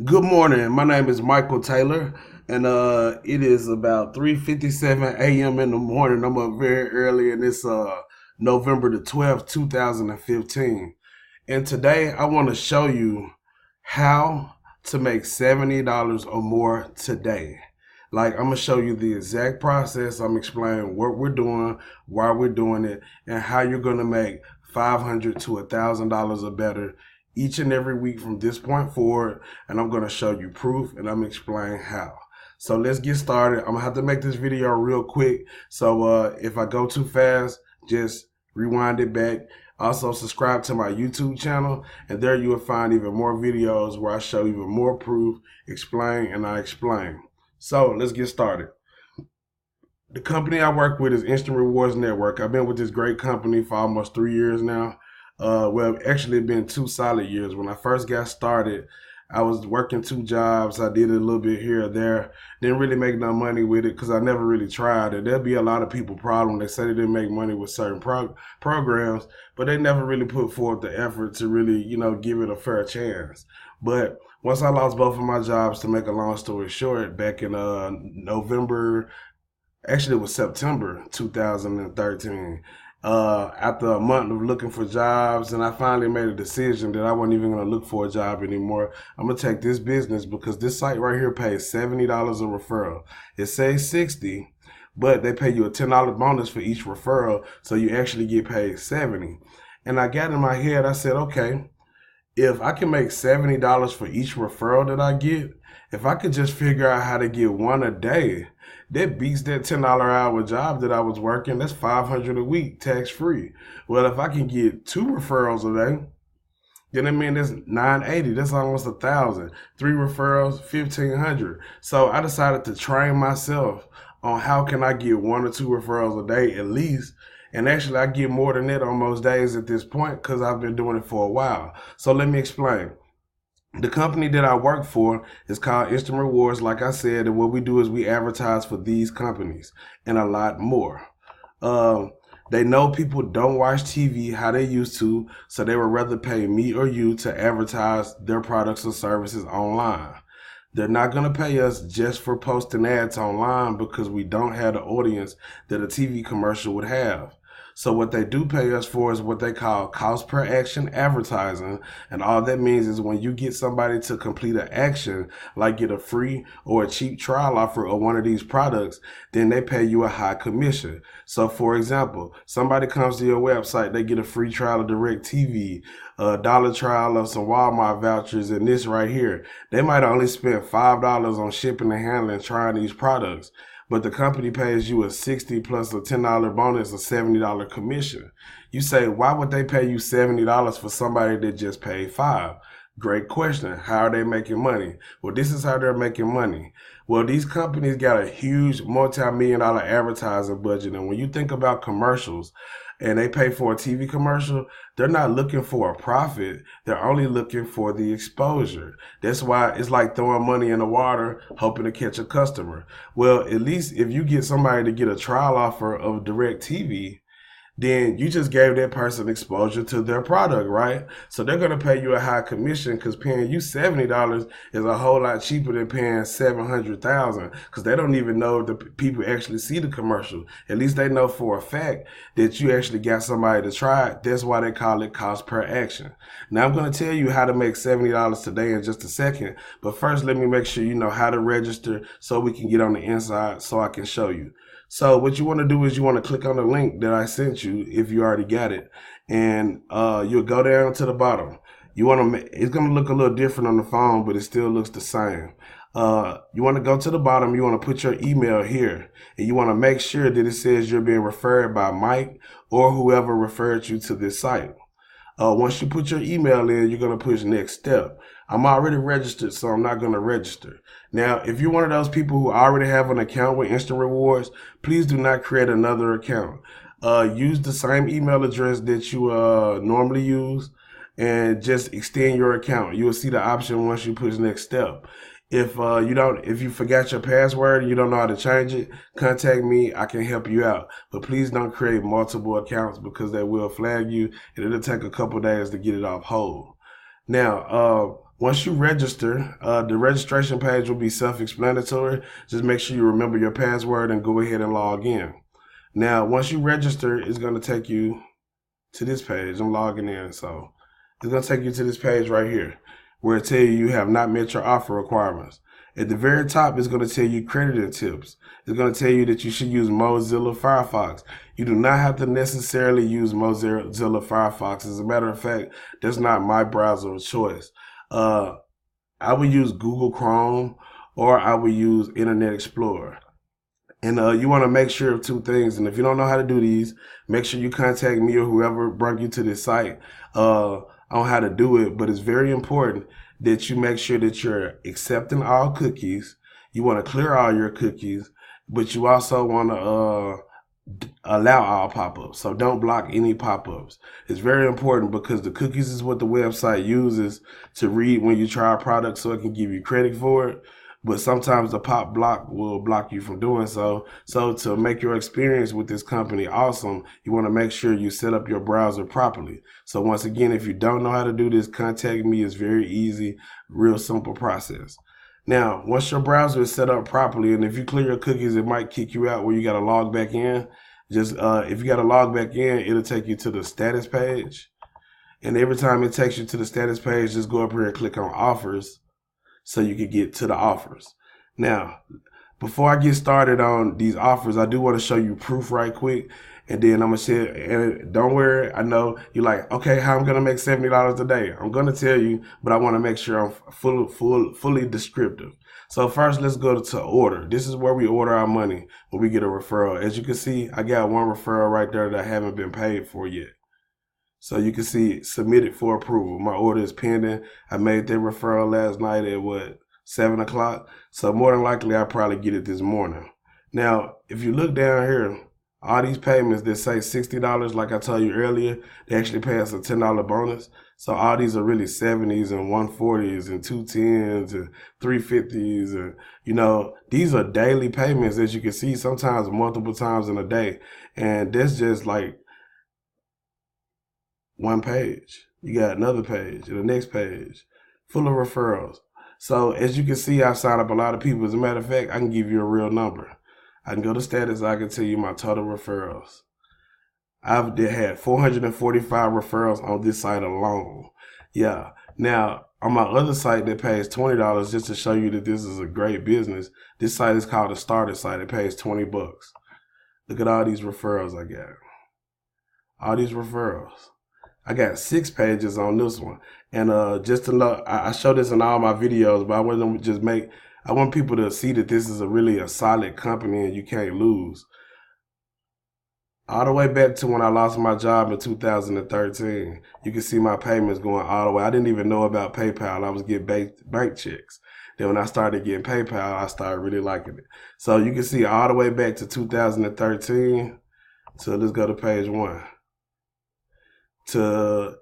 Good morning. My name is Michael Taylor, and it is about 3:57 a.m. in the morning. I'm up very early, and it's November the 12th, 2015. And today I want to show you how to make $70 or more today. Like, I'm gonna show you the exact process. I'm explaining what we're doing, why we're doing it, and how you're gonna make $500 to $1,000 or better each and every week from this point forward. And I'm gonna show you proof, and I'm gonna explain how. So let's get started. I'm gonna have to make this video real quick. So if I go too fast, just rewind it back. Also, subscribe to my YouTube channel, and there you will find even more videos where I show even more proof, explain, and I explain. So let's get started. The company I work with is Instant Rewards Network. I've been with this great company for almost 3 years now. Well, actually, it's been 2 solid years. When I first got started, I was working 2 jobs. I did a little bit here or there. Didn't really make no money with it because I never really tried it. There'll be a lot of people problem. They say they didn't make money with certain programs, but they never really put forth the effort to really, give it a fair chance. But once I lost both of my jobs, to make a long story short, back in November, actually it was September 2013. After a month of looking for jobs, and I finally made a decision that I wasn't even going to look for a job anymore. I'm going to take this business because this site right here pays $70 a referral. It says 60, but they pay you a $10 bonus for each referral, so you actually get paid 70. And I got in my head, I said, okay, if I can make $70 for each referral that I get, if I could just figure out how to get one a day, that beats that $10 hour job that I was working. That's $500 a week, tax free. Well, if I can get 2 referrals a day, then I mean that's 980. That's almost 1,000. 3 referrals, 1,500. So I decided to train myself on how can I get 1 or 2 referrals a day at least. And actually, I get more than that on most days at this point because I've been doing it for a while. So let me explain. The company that I work for is called Instant Rewards, like I said, and what we do is we advertise for these companies and a lot more. Um, they know people don't watch TV how they used to, so they would rather pay me or you to advertise their products or services online. They're not going to pay us just for posting ads online because we don't have the audience that a TV commercial would have. So what they do pay us for is what they call cost per action advertising. And all that means is when you get somebody to complete an action, like get a free or a cheap trial offer of one of these products, then they pay you a high commission. So for example, somebody comes to your website, they get a free trial of DirecTV, a dollar trial of some Walmart vouchers, and this right here. They might only spend $5 on shipping and handling trying these products, but the company pays you a 60 plus a $10 bonus, a $70 commission. You say, why would they pay you $70 for somebody that just paid 5? Great question. How are they making money? Well, this is how they're making money. Well, these companies got a huge multi-million dollar advertising budget. And when you think about commercials and they pay for a TV commercial, they're not looking for a profit. They're only looking for the exposure. That's why it's like throwing money in the water, hoping to catch a customer. Well, at least if you get somebody to get a trial offer of DirecTV, then you just gave that person exposure to their product, right? So they're going to pay you a high commission because paying you $70 is a whole lot cheaper than paying $700,000 because they don't even know if the people actually see the commercial. At least they know for a fact that you actually got somebody to try it. That's why they call it cost per action. Now I'm going to tell you how to make $70 today in just a second, but first let me make sure you know how to register so we can get on the inside so I can show you. So what you want to do is you want to click on the link that I sent you if you already got it, and you'll go down to the bottom. You want to. It's going to look a little different on the phone, but it still looks the same. You want to go to the bottom. You want to put your email here, and you want to make sure that it says you're being referred by Mike or whoever referred you to this site. Once you put your email in, you're going to push next step. I'm already registered, so I'm not going to register. Now, if you're one of those people who already have an account with Instant Rewards, please do not create another account. Use the same email address that you normally use and just extend your account. You will see the option once you push next step. If you forgot your password and you don't know how to change it, contact me. I can help you out. But please don't create multiple accounts because they will flag you and it'll take a couple days to get it off hold. Now, Once you register, the registration page will be self-explanatory. Just make sure you remember your password and go ahead and log in. Now, once you register, it's going to take you to this page. I'm logging in, so it's going to take you to this page right here where it tells you have not met your offer requirements. At the very top, it's going to tell you crediting tips. It's going to tell you that you should use Mozilla Firefox. You do not have to necessarily use Mozilla Firefox. As a matter of fact, that's not my browser of choice. I would use Google Chrome or I would use Internet Explorer. And you want to make sure of two things. And if you don't know how to do these, make sure you contact me or whoever brought you to this site on how to do it. But it's very important that you make sure that you're accepting all cookies. You want to clear all your cookies, but you also want to allow all pop-ups. So don't block any pop-ups. It's very important because the cookies is what the website uses to read when you try a product so it can give you credit for it. But sometimes the pop block will block you from doing so. So to make your experience with this company awesome, you want to make sure you set up your browser properly. So once again, if you don't know how to do this, contact me. It's very easy, real simple process. Now, once your browser is set up properly, and if you clear your cookies, it might kick you out where you got to log back in. Just if you got to log back in, it'll take you to the status page. And every time it takes you to the status page, just go up here and click on offers, so you can get to the offers. Now, before I get started on these offers, I do want to show you proof right quick. And then I'm going to share, and don't worry, I know you're like, okay, how I'm going to make $70 a day? I'm going to tell you, but I want to make sure I'm fully descriptive. So first, let's go to order. This is where we order our money when we get a referral. As you can see, I got one referral right there that I haven't been paid for yet. So you can see submitted for approval. My order is pending. I made that referral last night at 7 o'clock. So more than likely I'll probably get it this morning. Now, if you look down here, all these payments that say $60, like I told you earlier, they actually pay us a $10 bonus. So all these are really 70s and 140s and 210s and 350s. And, you know, these are daily payments, as you can see, sometimes multiple times in a day. And that's just like one page. You got another page and the next page full of referrals. So as you can see, I've signed up a lot of people. As a matter of fact, I can give you a real number. I can go to status. I can tell you my total referrals. I've had 445 referrals on this site alone. Yeah. Now, on my other site that pays $20, just to show you that this is a great business, this site is called a starter site. It pays $20. Look at all these referrals I got. All these referrals. I got 6 pages on this one. And just to know, I show this in all my videos, but I want people to see that this is really a solid company and you can't lose. All the way back to when I lost my job in 2013, you can see my payments going all the way. I didn't even know about PayPal. I was getting bank checks. Then when I started getting PayPal, I started really liking it. So you can see all the way back to 2013. So let's go to page 1. To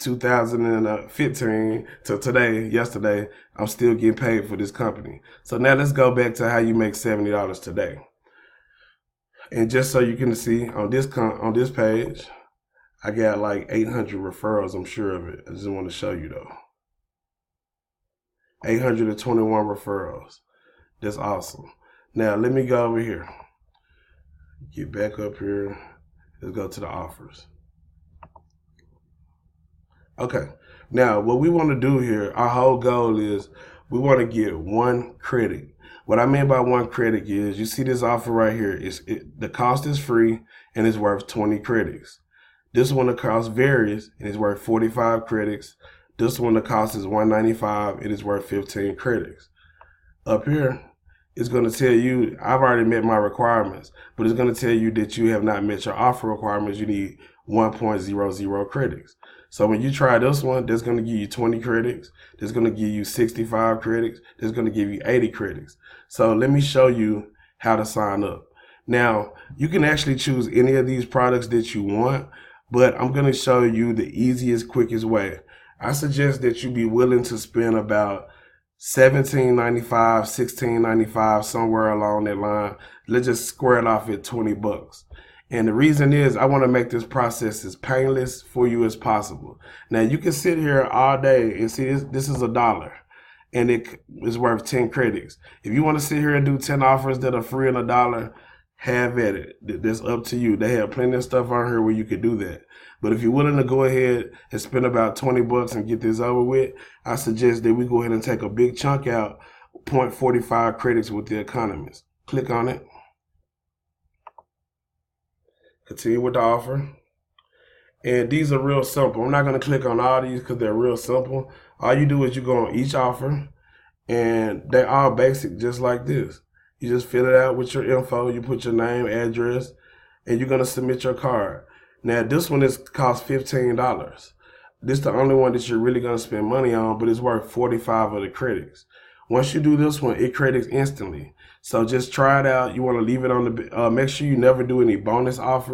2015 to today, yesterday, I'm still getting paid for this company. So now let's go back to how you make $70 today. And just so you can see on this page, I got like 800 referrals. I'm sure of it. I just want to show you though. 821 referrals. That's awesome. Now let me go over here. Get back up here. Let's go to the offers. Okay, now what we want to do here, our whole goal is we want to get 1 credit. What I mean by 1 credit is, you see this offer right here, the cost is free and it's worth 20 credits. This one, the cost varies and it's worth 45 credits. This one, the cost is $195 and it's worth 15 credits. Up here, it's going to tell you, I've already met my requirements, but it's going to tell you that you have not met your offer requirements. You need 1.00 credits. So when you try this one, that's going to give you 20 credits. That's going to give you 65 credits. That's going to give you 80 credits. So let me show you how to sign up. Now, you can actually choose any of these products that you want, but I'm going to show you the easiest, quickest way. I suggest that you be willing to spend about $17.95, $16.95, somewhere along that line. Let's just square it off at $20. And the reason is I want to make this process as painless for you as possible. Now you can sit here all day and see this is $1 and it is worth 10 credits. If you want to sit here and do 10 offers that are free and $1, have at it. That's up to you. They have plenty of stuff on here where you could do that. But if you're willing to go ahead and spend about 20 bucks and get this over with, I suggest that we go ahead and take a big chunk out, 0.45 credits with the economist. Click on it. Continue with the offer. And these are real simple. I'm not going to click on all these because they're real simple. All you do is you go on each offer, and they're all basic just like this. You just fill it out with your info. You put your name, address, and you're going to submit your card. Now, this one costs $15. This is the only one that you're really going to spend money on, but it's worth 45 of the credits. Once you do this one, it credits instantly. So just try it out. You want to leave it on the, make sure you never do any bonus offers.